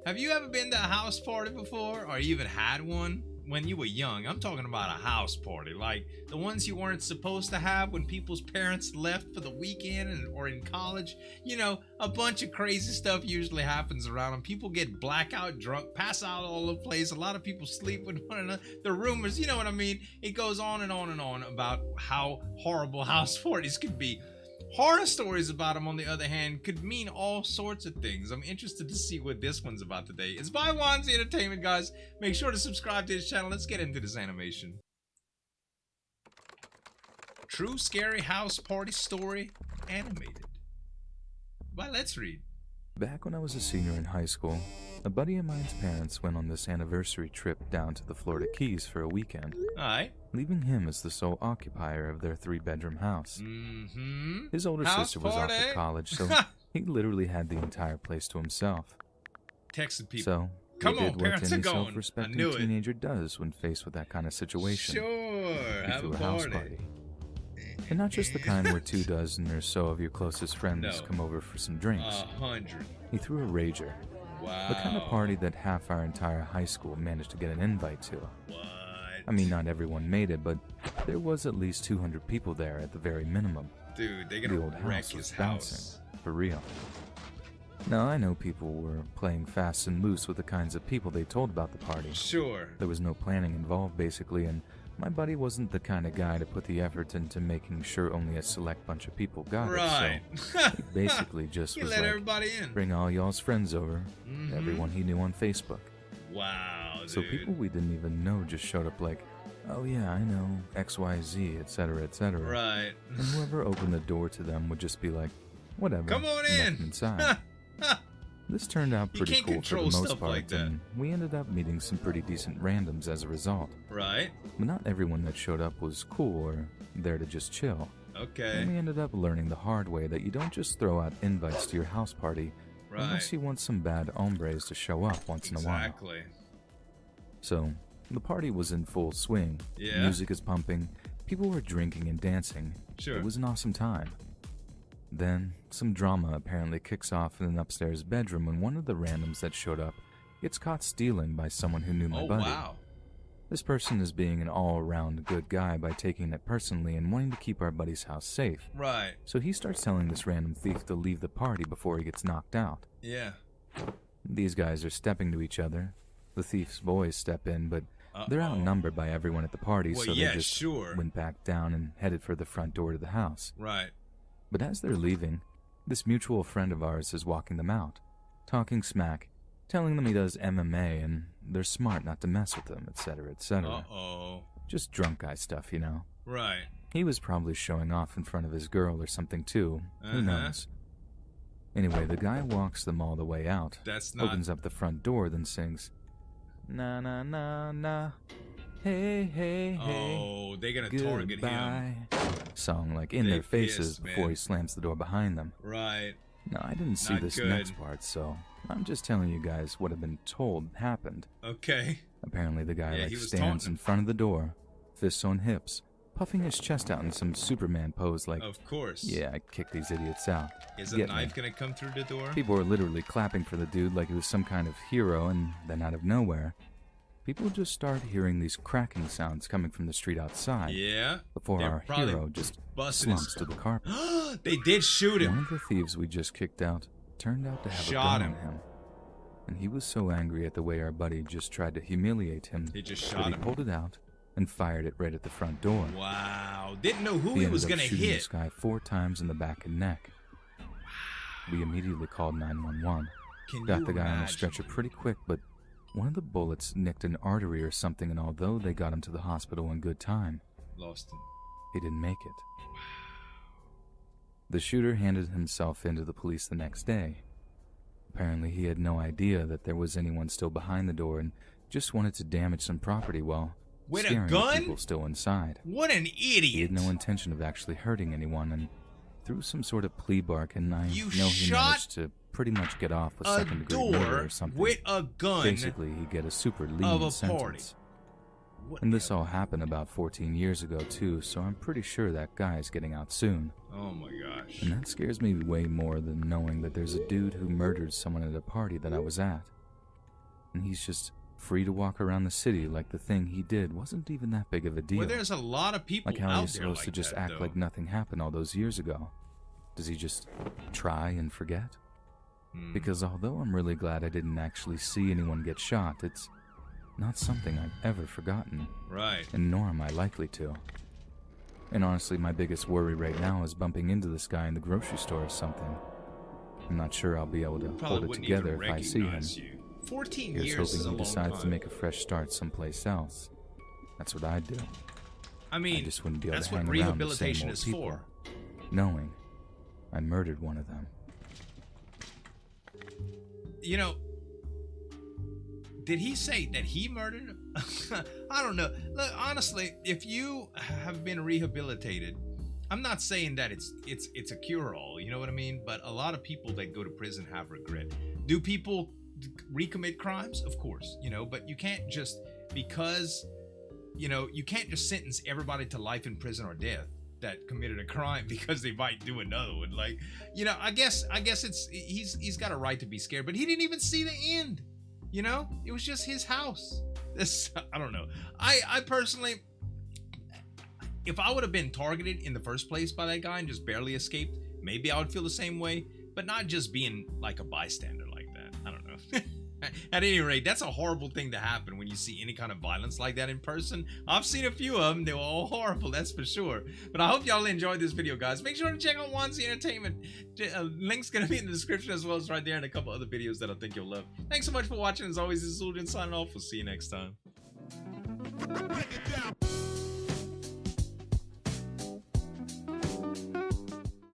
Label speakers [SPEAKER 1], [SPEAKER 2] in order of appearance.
[SPEAKER 1] Have you ever been to a house party before, or even had one? When you were young, I'm talking about a house party, like the ones you weren't supposed to have when people's parents left for the weekend or in college. You know, a bunch of crazy stuff usually happens around them. People get blackout drunk, pass out all over the place. A lot of people sleep with one another. The rumors, you know what I mean? It goes on and on and on about how horrible house parties could be. Horror stories about them, on the other hand, could mean all sorts of things. I'm interested to see what this one's about today. It's by Wansee Entertainment, guys. Make sure to subscribe to his channel. Let's get into this animation. True Scary House Party Story Animated. Well, let's read.
[SPEAKER 2] Back when I was a senior in high school, a buddy of mine's parents went on this anniversary trip down to the Florida Keys for a weekend, leaving him as the sole occupier of their 3-bedroom house. His older sister was off at college, so he literally had the entire place to himself.
[SPEAKER 1] Texting people.
[SPEAKER 2] So he did what any self-respecting teenager does when faced with that kind of situation.
[SPEAKER 1] He
[SPEAKER 2] threw a house party. And not just the kind where 2 dozen or so of your closest friends come over for some drinks.
[SPEAKER 1] 100.
[SPEAKER 2] He threw a rager.
[SPEAKER 1] Wow.
[SPEAKER 2] The kind of party that half our entire high school managed to get an invite to.
[SPEAKER 1] What?
[SPEAKER 2] I mean, not everyone made it, but there was at least 200 people there at the very minimum.
[SPEAKER 1] Dude, they're gonna wreck his house.
[SPEAKER 2] For real. Now, I know people were playing fast and loose with the kinds of people they told about the party.
[SPEAKER 1] Sure.
[SPEAKER 2] There was no planning involved, basically, and my buddy wasn't the kind of guy to put the effort into making sure only a select bunch of people got it, so he basically just was like,
[SPEAKER 1] everybody in.
[SPEAKER 2] Bring all y'all's friends over, everyone he knew on Facebook.
[SPEAKER 1] Wow, dude.
[SPEAKER 2] So people we didn't even know just showed up like, oh yeah, I know, XYZ, etc., etc.
[SPEAKER 1] Right.
[SPEAKER 2] And whoever opened the door to them would just be like, whatever,
[SPEAKER 1] come on in.
[SPEAKER 2] Let them inside. This turned out pretty cool for the most part, and we ended up meeting some pretty decent randoms as a result.
[SPEAKER 1] Right.
[SPEAKER 2] But not everyone that showed up was cool or there to just chill.
[SPEAKER 1] Okay.
[SPEAKER 2] And we ended up learning the hard way that you don't just throw out invites to your house party unless you want some bad hombres to show up once in a while.
[SPEAKER 1] Exactly.
[SPEAKER 2] So, the party was in full swing.
[SPEAKER 1] Yeah.
[SPEAKER 2] Music is pumping. People were drinking and dancing.
[SPEAKER 1] Sure.
[SPEAKER 2] It was an awesome time. Then, some drama apparently kicks off in an upstairs bedroom when one of the randoms that showed up gets caught stealing by someone who knew my buddy.
[SPEAKER 1] Wow.
[SPEAKER 2] This person is being an all-around good guy by taking it personally and wanting to keep our buddy's house safe.
[SPEAKER 1] Right.
[SPEAKER 2] So he starts telling this random thief to leave the party before he gets knocked out.
[SPEAKER 1] Yeah.
[SPEAKER 2] These guys are stepping to each other. The thief's boys step in, but they're outnumbered by everyone at the party, so they just went back down and headed for the front door to the house.
[SPEAKER 1] Right.
[SPEAKER 2] But as they're leaving, this mutual friend of ours is walking them out, talking smack, telling them he does MMA and they're smart not to mess with him, etc., etc. Just drunk guy stuff, you know.
[SPEAKER 1] Right.
[SPEAKER 2] He was probably showing off in front of his girl or something too. Who knows? Anyway, the guy walks them all the way out, opens up the front door, then sings, na na na na, hey hey hey.
[SPEAKER 1] Oh, they're gonna target him.
[SPEAKER 2] Song like in their faces before he slams the door behind them.
[SPEAKER 1] Right.
[SPEAKER 2] Now, I didn't see this next part, so I'm just telling you guys what I've been told happened.
[SPEAKER 1] Okay.
[SPEAKER 2] Apparently the guy stands in front of the door, fists on hips, puffing his chest out in some Superman pose like,
[SPEAKER 1] of course.
[SPEAKER 2] Yeah, I kicked these idiots out.
[SPEAKER 1] Is a knife gonna come through the door?
[SPEAKER 2] People were literally clapping for the dude like he was some kind of hero, and then out of nowhere, people just start hearing these cracking sounds coming from the street outside.
[SPEAKER 1] Yeah.
[SPEAKER 2] Before our hero just slumps to the carpet.
[SPEAKER 1] They did shoot him.
[SPEAKER 2] One of the thieves we just kicked out turned out to have a gun on him. And he was so angry at the way our buddy just tried to humiliate him
[SPEAKER 1] that he
[SPEAKER 2] pulled it out and fired it right at the front door.
[SPEAKER 1] Wow. Didn't know who he was going to hit.
[SPEAKER 2] This guy 4 times in the back and neck. We immediately called 911. Got the guy on a stretcher pretty quick, but one of the bullets nicked an artery or something, and although they got him to the hospital in good time,
[SPEAKER 1] lost him.
[SPEAKER 2] He didn't make it. The shooter handed himself in to the police the next day. Apparently he had no idea that there was anyone still behind the door and just wanted to damage some property while scaring the people still inside.
[SPEAKER 1] What an idiot!
[SPEAKER 2] He had no intention of actually hurting anyone, and through some sort of plea bargain, I know he managed to pretty much get off with second-degree murder or something.
[SPEAKER 1] With a gun.
[SPEAKER 2] Basically, he'd get a super lenient sentence. And this all happened about 14 years ago, too, so I'm pretty sure that guy's getting out soon.
[SPEAKER 1] Oh my gosh.
[SPEAKER 2] And that scares me way more than knowing that there's a dude who murdered someone at a party that I was at. and he's just free to walk around the city like the thing he did wasn't even that big of a deal.
[SPEAKER 1] Well, there's a lot of people
[SPEAKER 2] like how
[SPEAKER 1] out
[SPEAKER 2] he's
[SPEAKER 1] there
[SPEAKER 2] supposed
[SPEAKER 1] like
[SPEAKER 2] to just
[SPEAKER 1] that,
[SPEAKER 2] act
[SPEAKER 1] though.
[SPEAKER 2] like nothing happened all those years ago. Does he just try and forget? Because although I'm really glad I didn't actually see anyone get shot, it's not something I've ever forgotten.
[SPEAKER 1] Right.
[SPEAKER 2] And nor am I likely to. And honestly, my biggest worry right now is bumping into this guy in the grocery store or something. I'm not sure I'll be able to hold it together if I see him.
[SPEAKER 1] 14
[SPEAKER 2] Here's
[SPEAKER 1] years is
[SPEAKER 2] hoping
[SPEAKER 1] a
[SPEAKER 2] he
[SPEAKER 1] long
[SPEAKER 2] decides
[SPEAKER 1] time.
[SPEAKER 2] to make a fresh start someplace else. That's what I'd do.
[SPEAKER 1] I mean,
[SPEAKER 2] I just wouldn't be able
[SPEAKER 1] that's
[SPEAKER 2] to
[SPEAKER 1] what
[SPEAKER 2] hang around the same
[SPEAKER 1] rehabilitation
[SPEAKER 2] old
[SPEAKER 1] is
[SPEAKER 2] people,
[SPEAKER 1] for.
[SPEAKER 2] knowing I murdered one of them.
[SPEAKER 1] You know, did he say that he murdered him? I don't know. Look, honestly, if you have been rehabilitated, I'm not saying that it's a cure-all, you know what I mean? But a lot of people that go to prison have regret. Do people recommit crimes? Of course, you know, but you can't just, because, you know, you can't just sentence everybody to life in prison or death that committed a crime because they might do another one. Like, you know, I guess it's he's got a right to be scared, but he didn't even see the end. You know, it was just his house. This, I don't know. I personally, if I would have been targeted in the first place by that guy and just barely escaped, maybe I would feel the same way, but not just being like a bystander like that. I don't know. At any rate, that's a horrible thing to happen when you see any kind of violence like that in person. I've seen a few of them. They were all horrible, that's for sure. But I hope y'all enjoyed this video, guys. Make sure to check out Wansee Entertainment. Link's going to be in the description as well as right there, and a couple other videos that I think you'll love. Thanks so much for watching. As always, this is Zueljin signing off. We'll see you next time.